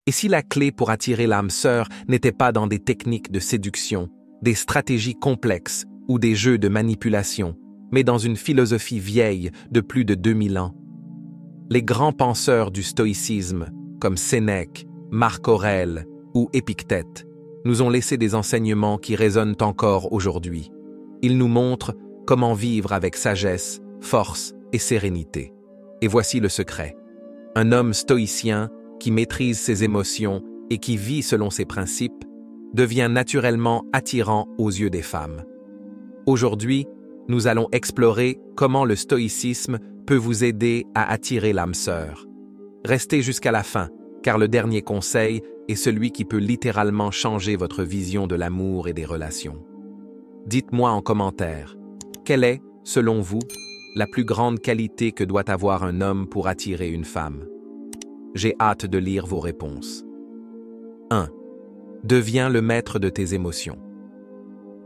Et si la clé pour attirer l'âme sœur n'était pas dans des techniques de séduction, des stratégies complexes ou des jeux de manipulation, mais dans une philosophie vieille de plus de 2000 ans? Les grands penseurs du stoïcisme, comme Sénèque, Marc Aurèle ou Épictète, nous ont laissé des enseignements qui résonnent encore aujourd'hui. Ils nous montrent comment vivre avec sagesse, force et sérénité. Et voici le secret. Un homme stoïcien qui maîtrise ses émotions et qui vit selon ses principes devient naturellement attirant aux yeux des femmes. Aujourd'hui, nous allons explorer comment le stoïcisme peut vous aider à attirer l'âme sœur. Restez jusqu'à la fin, car le dernier conseil est celui qui peut littéralement changer votre vision de l'amour et des relations. Dites-moi en commentaire, quelle est, selon vous, la plus grande qualité que doit avoir un homme pour attirer une femme? J'ai hâte de lire vos réponses. 1. Deviens le maître de tes émotions.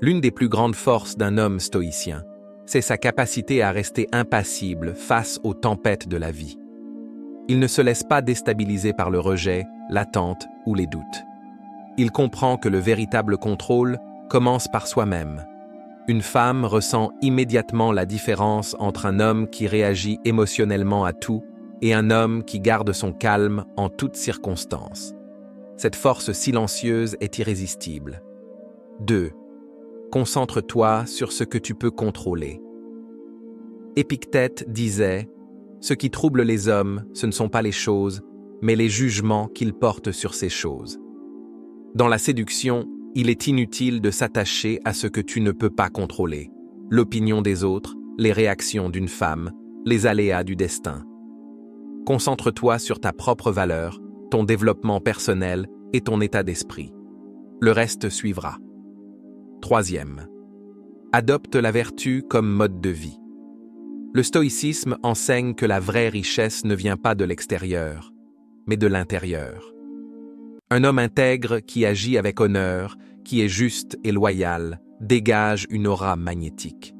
L'une des plus grandes forces d'un homme stoïcien, c'est sa capacité à rester impassible face aux tempêtes de la vie. Il ne se laisse pas déstabiliser par le rejet, l'attente ou les doutes. Il comprend que le véritable contrôle commence par soi-même. Une femme ressent immédiatement la différence entre un homme qui réagit émotionnellement à tout et un homme qui garde son calme en toutes circonstances. Cette force silencieuse est irrésistible. 2. Concentre-toi sur ce que tu peux contrôler. Épictète disait « Ce qui trouble les hommes, ce ne sont pas les choses, mais les jugements qu'ils portent sur ces choses. » Dans la séduction, il est inutile de s'attacher à ce que tu ne peux pas contrôler, l'opinion des autres, les réactions d'une femme, les aléas du destin. Concentre-toi sur ta propre valeur, ton développement personnel et ton état d'esprit. Le reste suivra. 3. Adopte la vertu comme mode de vie. Le stoïcisme enseigne que la vraie richesse ne vient pas de l'extérieur, mais de l'intérieur. Un homme intègre qui agit avec honneur, qui est juste et loyal, dégage une aura magnétique.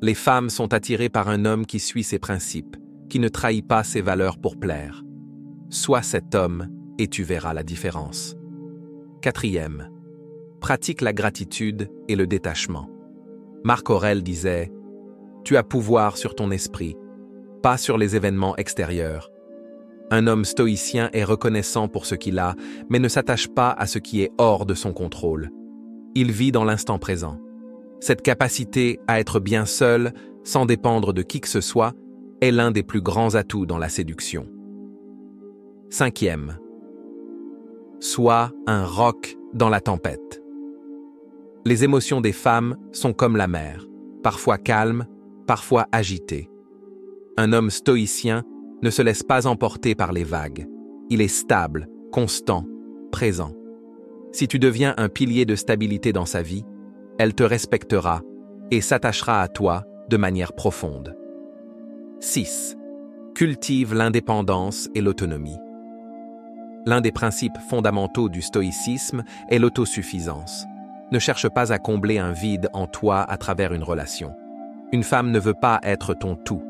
Les femmes sont attirées par un homme qui suit ses principes, qui ne trahit pas ses valeurs pour plaire. Sois cet homme et tu verras la différence. 4. Pratique la gratitude et le détachement. Marc Aurèle disait « Tu as pouvoir sur ton esprit, pas sur les événements extérieurs. » Un homme stoïcien est reconnaissant pour ce qu'il a, mais ne s'attache pas à ce qui est hors de son contrôle. Il vit dans l'instant présent. Cette capacité à être bien seul, sans dépendre de qui que ce soit, est l'un des plus grands atouts dans la séduction. 5. Sois un roc dans la tempête. Les émotions des femmes sont comme la mer, parfois calmes, parfois agitées. Un homme stoïcien ne se laisse pas emporter par les vagues. Il est stable, constant, présent. Si tu deviens un pilier de stabilité dans sa vie, elle te respectera et s'attachera à toi de manière profonde. 6. Cultive l'indépendance et l'autonomie. L'un des principes fondamentaux du stoïcisme est l'autosuffisance. Ne cherche pas à combler un vide en toi à travers une relation. Une femme ne veut pas être ton tout.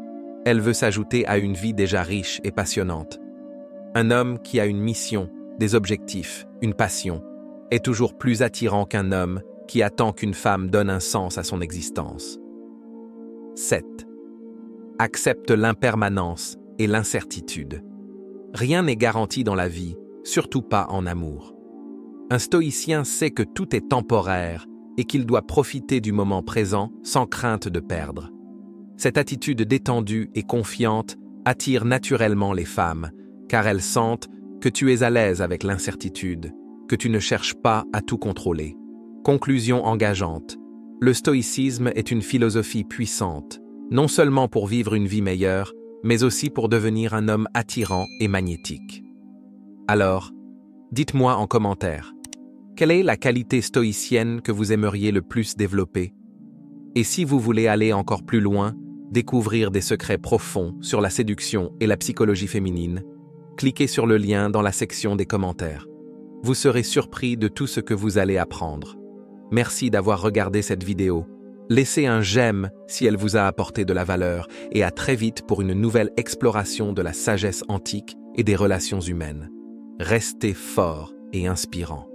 Elle veut s'ajouter à une vie déjà riche et passionnante. Un homme qui a une mission, des objectifs, une passion, est toujours plus attirant qu'un homme qui attend qu'une femme donne un sens à son existence. 7. Accepte l'impermanence et l'incertitude. Rien n'est garanti dans la vie, surtout pas en amour. Un stoïcien sait que tout est temporaire et qu'il doit profiter du moment présent sans crainte de perdre. Cette attitude détendue et confiante attire naturellement les femmes, car elles sentent que tu es à l'aise avec l'incertitude, que tu ne cherches pas à tout contrôler. Conclusion engageante. Le stoïcisme est une philosophie puissante, non seulement pour vivre une vie meilleure, mais aussi pour devenir un homme attirant et magnétique. Alors, dites-moi en commentaire, quelle est la qualité stoïcienne que vous aimeriez le plus développer? Et si vous voulez aller encore plus loin, découvrir des secrets profonds sur la séduction et la psychologie féminine, cliquez sur le lien dans la section des commentaires. Vous serez surpris de tout ce que vous allez apprendre. Merci d'avoir regardé cette vidéo. Laissez un j'aime si elle vous a apporté de la valeur et à très vite pour une nouvelle exploration de la sagesse antique et des relations humaines. Restez fort et inspirant.